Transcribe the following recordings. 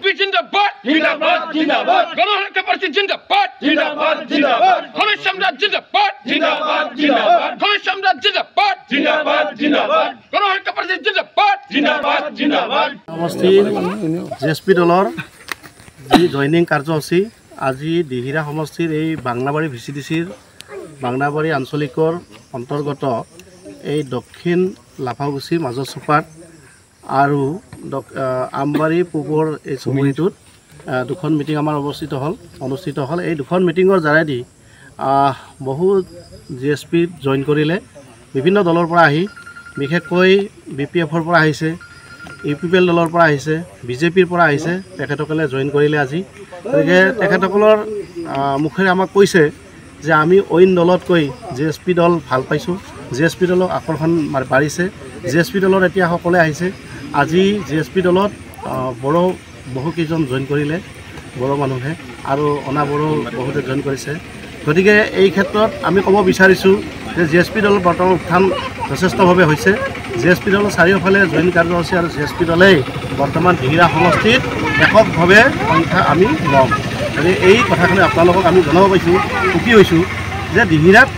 BJP জিন্দাবাদ জিন্দাবাদ জিন্দাবাদ গণহত্যা পার্টি জিন্দাবাদ জিন্দাবাদ জিন্দাবাদ খনিজ সম্রাট জিন্দাবাদ জিন্দাবাদ জিন্দাবাদ খনিজ সম্রাট জিন্দাবাদ জিন্দাবাদ জিন্দাবাদ গণহত্যা পার্টি জিন্দাবাদ জিন্দাবাদ জিন্দাবাদ সমষ্টিৰ জেএছপি দলৰ যি জইনিং কাৰ্যসূচী আজি দিহিৰা সমষ্টিৰ এই বাংলাবাৰী ভিচিডিচিৰ বাংলাবাৰী আঞ্চলিকৰ অন্তৰ্গত এই দক্ষিণ লাফাগুছি মাজৰ চুপাত আৰু আমবাৰী পূবৰ এই চুবুৰীটোত দুখন মিটিং আমাৰ অনুষ্ঠিত হ'ল এই দুখন মিটিঙৰ দ্বাৰাইদি বহুত জিএছপি জইন কৰিলে বিভিন্ন দলৰ পৰা আহি বিশেষকৈ বিপিএফৰ পৰা আহিছে ইউপিপিএল দলৰ পৰা আহিছে বিজেপিৰ পৰা আহিছে তেখেতসকলে জইন কৰিলে আজি গতিকে তেখেতসকলৰ মুখেৰে আমাক কৈছে যে আমি অইন দলতকৈ জিএছপি দল ভাল পাইছোঁ জিএছপি দলক আকৰ্ষণ বাঢ়িছে জিএছপি দলত এতিয়া সকলোৱে আহিছে আজি জিএছপি দলত বহুকেইজন জইন কৰিলে বড়ো মানুহে আৰু অনাবড়ো বহুতে জইন কৰিছে গতিকে এই ক্ষেত্ৰত আমি ক'ব বিচাৰিছোঁ যে জিএছপি দলৰ বৰ্তমান উত্থান যথেষ্টভাৱে হৈছে জিএছপি দলৰ চাৰিওফালে জইন কাৰ্যসূচী আৰু জিএছপি দলেই বৰ্তমান দিহিৰা সমষ্টিত এককভাৱে সংখ্যা আমি ল'ম গতিকে এই কথাখিনি আপোনালোকক আমি জনাব পাইছোঁ সুখী হৈছোঁ যে দিহিৰাত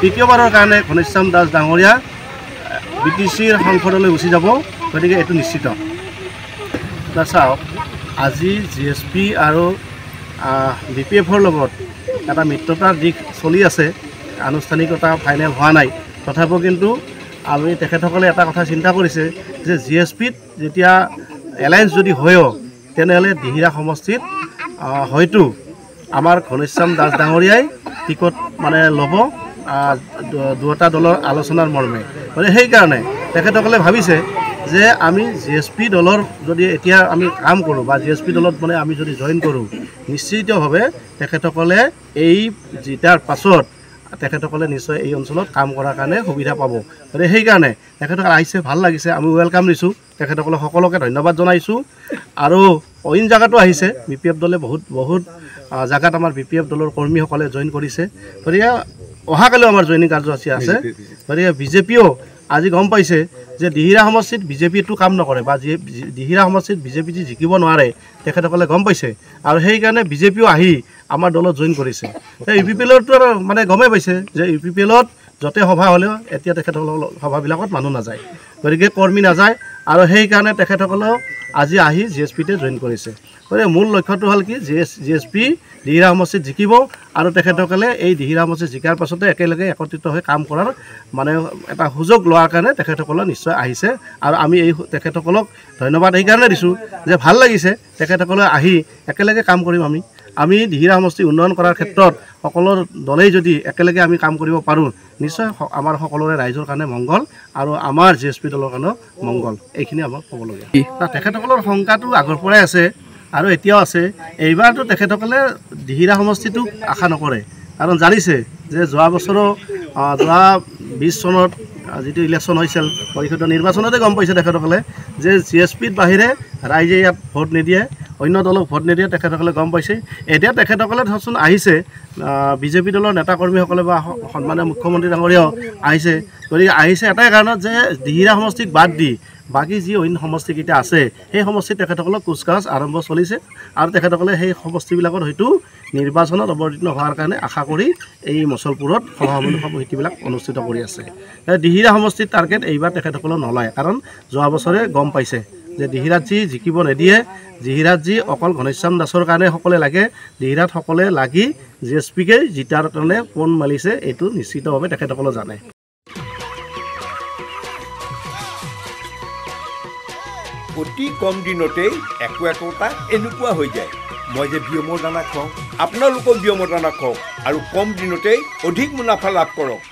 তৃতীয়বাৰৰ কাৰণে ঘনশ্যাম দাস ডাঙৰীয়া বিটিচিৰ সংসদলৈ গুচি যাব গতিকে এইটো নিশ্চিত চাওক আজি জিএছপি আৰু বিপিএফৰ লগত এটা মিত্ৰতাৰ দিশ চলি আছে আনুষ্ঠানিকতা ফাইনেল হোৱা নাই তথাপিও কিন্তু আমি তেখেতসকলে এটা কথা চিন্তা কৰিছে যে জিএছপিত যেতিয়া এলায়েন্স যদি হয়ও তেনেহ'লে দিহিৰা সমষ্টিত হয়তো আমাৰ ঘনশ্যাম দাস ডাঙৰীয়াই টিকট মানে ল'ব দুটা দলৰ আলোচনাৰ মৰ্মে গতিকে সেইকাৰণে তেখেতসকলে ভাবিছে যে আমি জিএছপি দলৰ যদি এতিয়া আমি কাম কৰোঁ বা জিএছপি দলত মানে আমি যদি জইন কৰোঁ নিশ্চিতভাৱে তেখেতসকলে এই জিতাৰ পাছত তেখেতসকলে নিশ্চয় এই অঞ্চলত কাম কৰাৰ কাৰণে সুবিধা পাব গতিকে সেইকাৰণে তেখেতসকলে আহিছে ভাল লাগিছে আমি ৱেলকাম দিছোঁ তেখেতসকলক সকলোকে ধন্যবাদ জনাইছোঁ আৰু অইন জেগাতো আহিছে বিপিএফ দলে বহুত জেগাত আমাৰ বিপিএফ দলৰ কৰ্মীসকলে জইন কৰিছে গতিকে অহাকালিও আমাৰ জইনিং কাৰ্যসূচী আছে গতিকে বিজেপিও আজি গম পাইছে যে দিহিৰা সমষ্টিত বিজেপিটো কাম নকৰে বা দিহিৰা সমষ্টিত বিজেপি যি জিকিব নোৱাৰে তেখেতসকলে গম পাইছে আৰু সেইকাৰণে বিজেপিও আহি আমাৰ দলত জইন কৰিছে ইউপিপিএলতো মানে গমেই পাইছে যে ইউপিপিএলত য'তে সভা হ'লেও এতিয়া তেখেতসকলৰ সভাবিলাকত মানুহ নাযায় গতিকে কৰ্মী নাযায় আৰু সেইকাৰণে তেখেতসকলেও আজি আহি জিএছপিতে জইন কৰিছে গতিকে মূল লক্ষ্যটো হ'ল কি জিএছপি দিহিৰা সমষ্টিত জিকিব আৰু তেখেতসকলে এই দিহিৰা সমষ্টিত জিকাৰ পাছতে একেলগে একত্ৰিত হৈ কাম কৰাৰ মানে এটা সুযোগ লোৱাৰ কাৰণে তেখেতসকলে নিশ্চয় আহিছে আৰু আমি এই তেখেতসকলক ধন্যবাদ সেইকাৰণে দিছোঁ যে ভাল লাগিছে তেখেতসকলে আহি একেলগে কাম কৰিম আমি দিহিৰা সমষ্টি উন্নয়ন কৰাৰ ক্ষেত্ৰত সকলো দলেই যদি একেলগে আমি কাম কৰিব পাৰোঁ নিশ্চয় আমাৰ সকলোৰে ৰাইজৰ কাৰণে মংগল আৰু আমাৰ জিএছপি দলৰ কাৰণেও মংগল এইখিনি আমাক ক'বলগীয়া তেখেতসকলৰ শংকাটো আগৰ পৰাই আছে আৰু এতিয়াও আছে এইবাৰতো তেখেতসকলে দিহিৰা সমষ্টিটোক আশা নকৰে কাৰণ জানিছে যে যোৱা 20 চনত যিটো ইলেকশ্যন হৈছিল পৰিষদীয় নিৰ্বাচনতে গম পাইছে তেখেতসকলে যে জিএছপিৰ বাহিৰে ৰাইজে ইয়াত ভোট নিদিয়ে অন্য দলক ভোট নিদিয়ে তেখেতসকলে গম পাইছে এতিয়া তেখেতসকলে ধৰচোন আহিছে বিজেপি দলৰ নেতাকৰ্মীসকলে বা সন্মানীয় মুখ্যমন্ত্ৰী ডাঙৰীয়াও আহিছে গতিকে আহিছে এটাই কাৰণত যে দিহিৰা সমষ্টিক বাদ দি বাকী যি অন্য সমষ্টিকেইটা আছে সেই সমষ্টিত তেখেতসকলক কুচকাচ আৰম্ভ চলিছে আৰু তেখেতসকলে সেই সমষ্টিবিলাকত হয়তো নিৰ্বাচনত অৱতীৰ্ণ হোৱাৰ কাৰণে আশা কৰি এই মচলপুৰত সভাপতিবিলাক অনুষ্ঠিত কৰি আছে দিহিৰা সমষ্টিৰ টাৰ্গেট এইবাৰ তেখেতসকলৰ নলয় কাৰণ যোৱা বছৰে গম পাইছে যে দিহিৰাত যি জিকিব নিদিয়ে দিহিৰাত যি অকল ঘনশ্যাম দাসৰ কাৰণে সকলোৱে লাগে দিহিৰাত সকলোৱে লাগি জিএছপিকে জিতাৰ কাৰণে পোন মালিছে এইটো নিশ্চিতভাৱে তেখেতসকলে জানে অতি কম দিনতেই একোটা এনেকুৱা হৈ যায় মই যে বিয়মৰ দানা খাওঁ আপোনালোকেও বিয়মৰ দানা খাওক আৰু কম দিনতেই অধিক মুনাফা লাভ কৰক